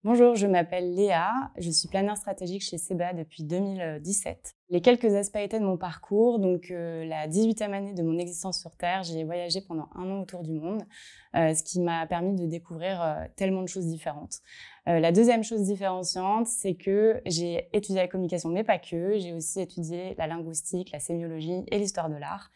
Bonjour, je m'appelle Léa, je suis planeur stratégique chez CBA depuis 2017. Les quelques aspérités de mon parcours, donc la 18e année de mon existence sur Terre, j'ai voyagé pendant 1 an autour du monde, ce qui m'a permis de découvrir tellement de choses différentes. La deuxième chose différenciante, c'est que j'ai étudié la communication, mais pas que. J'ai aussi étudié la linguistique, la sémiologie et l'histoire de l'art.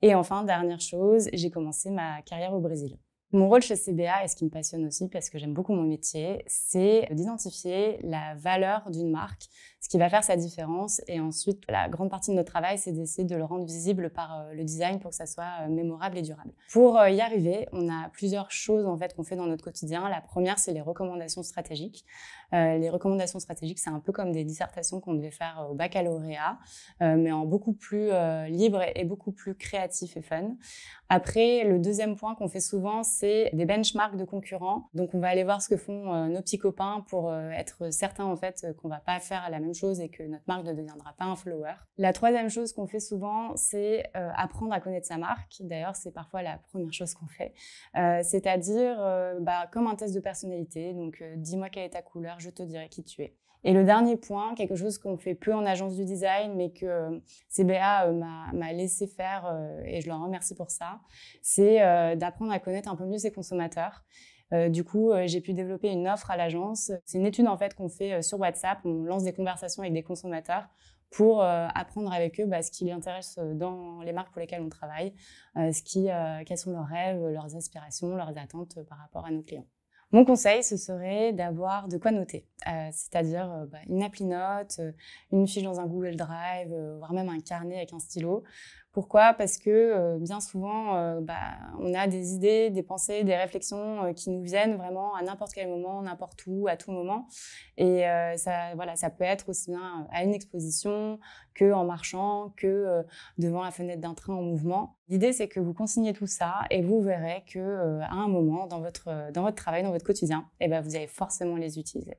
Et enfin, dernière chose, j'ai commencé ma carrière au Brésil. Mon rôle chez CBA, et ce qui me passionne aussi parce que j'aime beaucoup mon métier, c'est d'identifier la valeur d'une marque, ce qui va faire sa différence. Et ensuite, la grande partie de notre travail, c'est d'essayer de le rendre visible par le design pour que ça soit mémorable et durable. Pour y arriver, on a plusieurs choses en fait qu'on fait dans notre quotidien. La première, c'est les recommandations stratégiques. Les recommandations stratégiques, c'est un peu comme des dissertations qu'on devait faire au baccalauréat, mais en beaucoup plus libre et beaucoup plus créatif et fun. Après, le deuxième point qu'on fait souvent, c'est des benchmarks de concurrents. Donc, on va aller voir ce que font nos petits copains pour être certain en fait qu'on va pas faire la même chose et que notre marque ne deviendra pas un follower. La troisième chose qu'on fait souvent, c'est apprendre à connaître sa marque. D'ailleurs, c'est parfois la première chose qu'on fait. C'est-à-dire comme un test de personnalité. Donc, dis-moi quelle est ta couleur, je te dirai qui tu es. Et le dernier point, quelque chose qu'on fait peu en agence du design, mais que CBA m'a laissé faire et je leur remercie pour ça, c'est d'apprendre à connaître un peu mieux ses consommateurs. J'ai pu développer une offre à l'agence. C'est une étude en fait qu'on fait sur WhatsApp. On lance des conversations avec des consommateurs pour apprendre avec eux ce qui les intéresse dans les marques pour lesquelles on travaille, quels sont leurs rêves, leurs aspirations, leurs attentes par rapport à nos clients. Mon conseil, ce serait d'avoir de quoi noter, c'est-à-dire une appli note, une fiche dans un Google Drive, voire même un carnet avec un stylo. Pourquoi? Parce que bien souvent, on a des idées, des pensées, des réflexions qui nous viennent vraiment à n'importe quel moment, n'importe où, à tout moment. Et ça peut être aussi bien à une exposition que en marchant, que devant la fenêtre d'un train en mouvement. L'idée, c'est que vous consignez tout ça et vous verrez que à un moment dans votre travail, dans votre quotidien, vous allez forcément les utiliser.